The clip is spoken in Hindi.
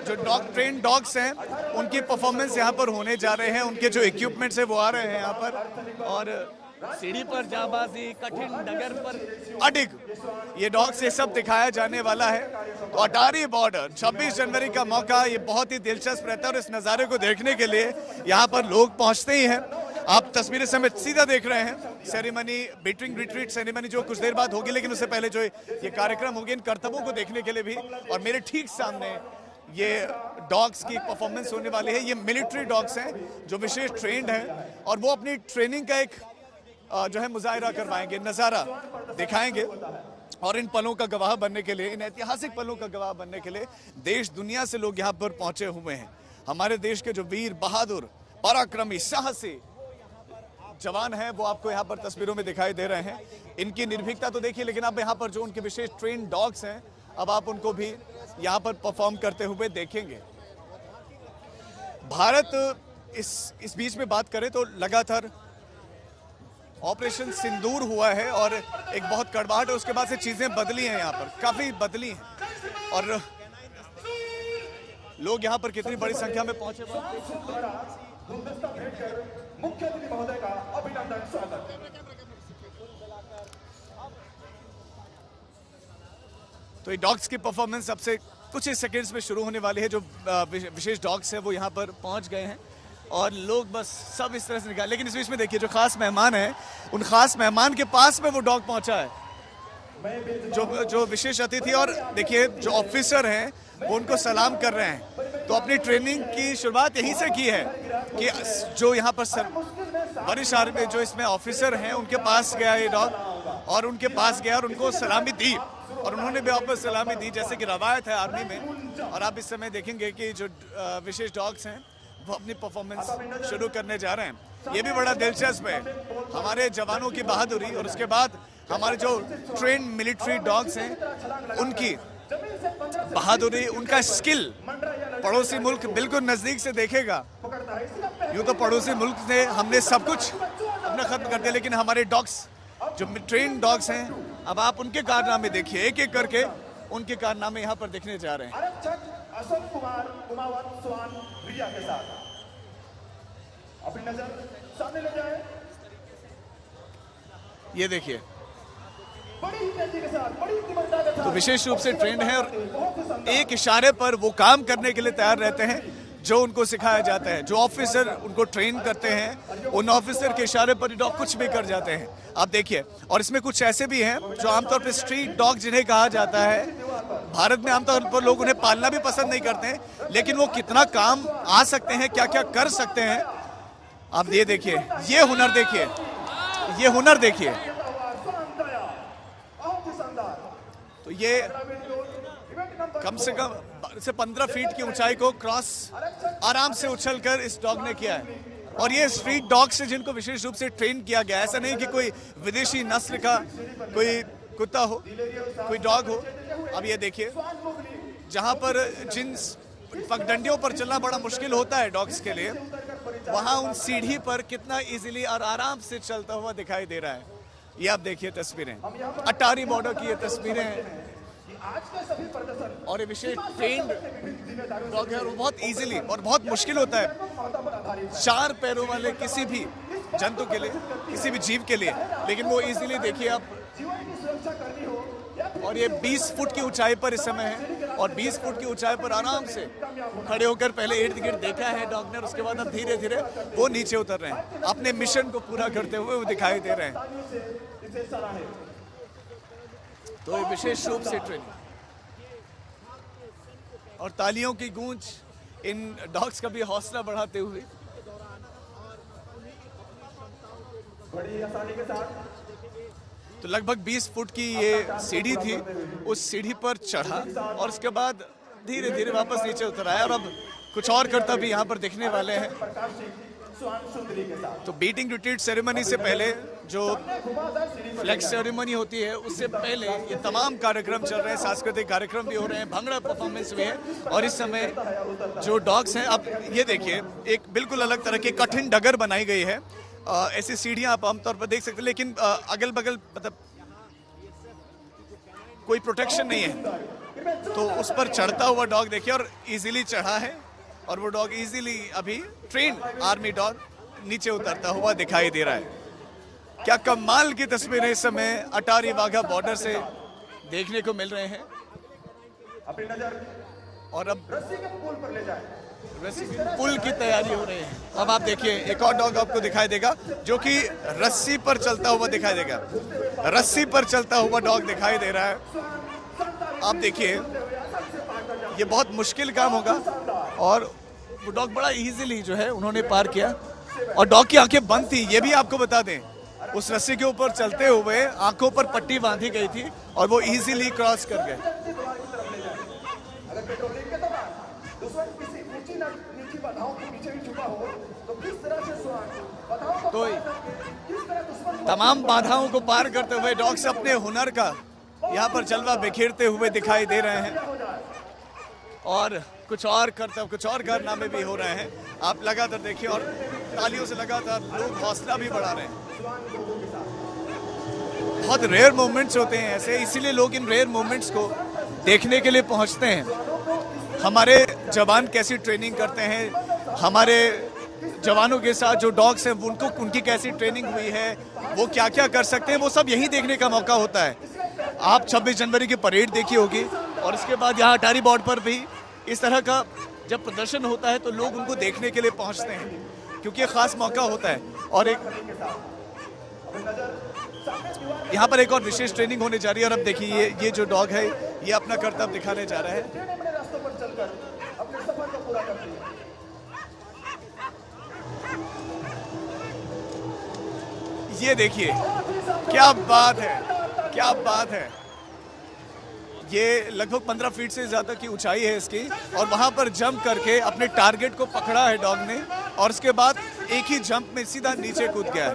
जो डॉग ट्रेन डॉग्स हैं उनकी परफॉर्मेंस यहाँ पर होने जा रहे हैं, उनके जो इक्विपमेंट्स है वो आ रहे हैं यहाँ पर। और सीढ़ी पर जाबाजी, कठिन डगर पर अडिग, ये डॉग्स ये सब दिखाया जाने वाला है। तो अटारी बॉर्डर 26 जनवरी का मौका ये बहुत ही दिलचस्प रहता है और इस नज़ारे को देखने के लिए यहाँ पर लोग पहुँचते ही हैं। आप तस्वीरें समेत सीधा देख रहे हैं सेरेमनी, बीटिंग रिट्रीट सेरेमनी जो कुछ देर बाद होगी, लेकिन उससे पहले जो ये कार्यक्रम होंगे इन करतबों को देखने के लिए भी। और मेरे ठीक सामने ये डॉग्स की परफॉर्मेंस होने वाली है। ये मिलिट्री डॉग्स हैं जो विशेष ट्रेंड हैं और वो अपनी ट्रेनिंग का एक जो है मुजाहिरा करवाएंगे, नज़ारा दिखाएंगे। और इन पलों का गवाह बनने के लिए, इन ऐतिहासिक पलों का गवाह बनने के लिए देश दुनिया से लोग यहाँ पर पहुंचे हुए हैं। हमारे देश के जो वीर बहादुर पराक्रमी साहसी जवान हैं वो आपको यहाँ पर तस्वीरों में दिखाई दे रहे हैं। इनकी निर्भीकता तो देखिए, लेकिन अब यहाँ पर जो उनके विशेष ट्रेन डॉग्स हैं अब आप उनको भी यहाँ पर परफॉर्म करते हुए देखेंगे। भारत इस बीच में बात करें तो लगातार ऑपरेशन सिंदूर हुआ है और एक बहुत कड़वाहट है, उसके बाद से चीजें बदली हैं, यहाँ पर काफी बदली हैं। और लोग यहाँ पर कितनी बड़ी संख्या में पहुंचे मुख्य अतिथि महोदय का अभिनंदन स्वागत। तो ये डॉग्स की परफॉर्मेंस अब से कुछ ही सेकंड्स में शुरू होने वाली है। जो विशेष डॉग्स हैं वो यहाँ पर पहुंच गए हैं और लोग बस सब इस तरह से निकाल। लेकिन इस बीच में देखिए जो खास मेहमान है, उन खास मेहमान के पास में वो डॉग पहुंचा है, जो विशेष अतिथि। और देखिए जो ऑफिसर हैं वो उनको सलाम कर रहे हैं। तो अपनी ट्रेनिंग की शुरुआत यहीं से की है कि जो यहाँ पर वरिष्ठ आर्मी जो इसमें ऑफिसर हैं उनके पास गया ये डॉग और उनके पास गया और उनको सलामी दी और उन्होंने भी वापस सलामी दी, जैसे कि रवायत है आर्मी में। और आप इस समय देखेंगे कि जो विशेष डॉग्स हैं वो अपनी परफॉर्मेंस शुरू करने जा रहे हैं। ये भी बड़ा दिलचस्प है, हमारे जवानों की बहादुरी और उसके बाद हमारे जो ट्रेन मिलिट्री डॉग्स हैं उनकी बहादुरी, उनका स्किल पड़ोसी मुल्क बिल्कुल नजदीक से देखेगा। यूं तो पड़ोसी मुल्क ने हमने सब कुछ अपना खत्म कर दिया, लेकिन हमारे डॉग्स जो ट्रेन डॉग्स हैं अब आप उनके कारनामे देखिए, एक एक करके उनके कारनामे यहाँ पर दिखने जा रहे हैं। अशोक कुमार उमावत स्वान रिया के साथ अपनी नजर सामने ले जाए। ये देखिए तो विशेष रूप से ट्रेंड है और एक इशारे पर वो काम करने के लिए तैयार रहते हैं जो उनको सिखाया जाता है। जो ऑफिसर उनको ट्रेन करते हैं उन ऑफिसर के इशारे पर डॉग कुछ भी कर जाते हैं, आप देखिए। और इसमें कुछ ऐसे भी हैं जो आमतौर पर स्ट्रीट डॉग जिन्हें कहा जाता है, भारत में आमतौर पर लोग उन्हें पालना भी पसंद नहीं करते हैं, लेकिन वो कितना काम आ सकते हैं, क्या क्या कर सकते हैं। आप ये देखिए, ये हुनर देखिए, ये हुनर देखिए। तो ये कम से कम 15 फीट की ऊंचाई को क्रॉस आराम से उछलकर इस डॉग ने किया है। और ये स्ट्रीट डॉग्स है जिनको विशेष रूप से ट्रेन किया गया, ऐसा नहीं कि कोई विदेशी नस्ल का कोई कुत्ता हो, कोई डॉग हो। अब ये देखिए जहां पर जिन पगडंडियों पर चलना बड़ा मुश्किल होता है डॉग्स के लिए, वहां उन सीढ़ी पर कितना इजीली और आराम से चलता हुआ दिखाई दे रहा है। ये आप देखिए तस्वीरें, अटारी बॉर्डर की ये तस्वीरें हैं और ये विशेष ट्रेंड डॉग है और बहुत इजीली और बहुत मुश्किल होता है 4 पैरों वाले किसी भी जंतु के लिए, किसी भी जीव के लिए, लेकिन वो इजीली देखिए आप। और ये 20 फुट की ऊंचाई पर इस समय है और 20 फुट की ऊंचाई पर आराम से खड़े होकर पहले इर्द गिर्द देखा है डॉग ने, उसके बाद अब धीरे धीरे वो नीचे उतर रहे हैं, अपने मिशन को पूरा करते हुए वो दिखाई दे रहे हैं। तो ये विशेष रूप से ट्रेनिंग और तालियों की गूंज इन डॉग्स का भी हौसला बढ़ाते हुए बड़ी आसानी के साथ। तो लगभग 20 फुट की ये सीढ़ी थी, उस सीढ़ी पर चढ़ा और उसके बाद धीरे धीरे वापस नीचे उतर आया और अब कुछ और करतब भी यहाँ पर दिखने वाले हैं। तो बीटिंग रिट्रीट सेरेमनी से पहले जो फ्लैग सेरेमनी होती है उससे पहले ये तमाम कार्यक्रम चल रहे हैं, सांस्कृतिक कार्यक्रम भी हो रहे हैं, भंगड़ा परफॉर्मेंस भी है। और इस समय जो डॉग्स हैं, आप ये देखिए एक बिल्कुल अलग तरह की कठिन डगर बनाई गई है। ऐसी सीढ़ियां आप आमतौर पर देख सकते हैं, लेकिन अगल बगल मतलब कोई प्रोटेक्शन नहीं है। तो उस पर चढ़ता हुआ डॉग देखिए, और इजीली चढ़ा है, और वो डॉग इजीली अभी ट्रेन आर्मी डॉग नीचे उतरता हुआ दिखाई दे रहा है। क्या कमाल की तस्वीरें इस समय अटारी वाघा बॉर्डर से देखने को मिल रहे हैं। और अब रस्सी पुल की तैयारी हो रही है। अब आप देखिए एक और डॉग आपको दिखाई देगा जो कि रस्सी पर चलता हुआ दिखाई देगा। रस्सी पर चलता हुआ डॉग दिखाई दे रहा है। आप देखिए ये बहुत मुश्किल काम होगा, और वो डॉग बड़ा इजीली जो है उन्होंने पार किया, और डॉग की आंखें बंद थी, ये भी आपको बता दें। उस रस्सी के ऊपर चलते हुए आंखों पर पट्टी बांधी गई थी और वो इजीली क्रॉस कर गए। तो तमाम बाधाओं को पार करते हुए डॉग्स अपने हुनर का यहाँ पर जलवा बिखेरते हुए दिखाई दे रहे हैं, और कुछ और कारनामे भी हो रहे हैं। आप लगातार देखिए, और तालियों से लगातार लोग हौसला भी बढ़ा रहे हैं। बहुत रेयर मोमेंट्स होते हैं ऐसे, इसीलिए लोग इन रेयर मोमेंट्स को देखने के लिए पहुंचते हैं। हमारे जवान कैसी ट्रेनिंग करते हैं, हमारे जवानों के साथ जो डॉग्स हैं उनकी कैसी ट्रेनिंग हुई है, वो क्या क्या कर सकते हैं, वो सब यही देखने का मौका होता है। आप 26 जनवरी की परेड देखी होगी, और इसके बाद यहाँ अटारी बॉर्डर पर भी इस तरह का जब प्रदर्शन होता है तो लोग उनको देखने के लिए पहुंचते हैं, क्योंकि एक खास मौका होता है। और यहाँ पर एक और विशेष ट्रेनिंग होने जा रही है। और अब देखिए ये जो डॉग है ये अपना कर्तव्य दिखाने जा रहा है। ये देखिए क्या बात है, क्या बात है। ये लगभग 15 फीट से ज्यादा की ऊंचाई है इसकी, और वहां पर जंप करके अपने टारगेट को पकड़ा है डॉग ने, और उसके बाद एक ही जंप में सीधा नीचे कूद गया है।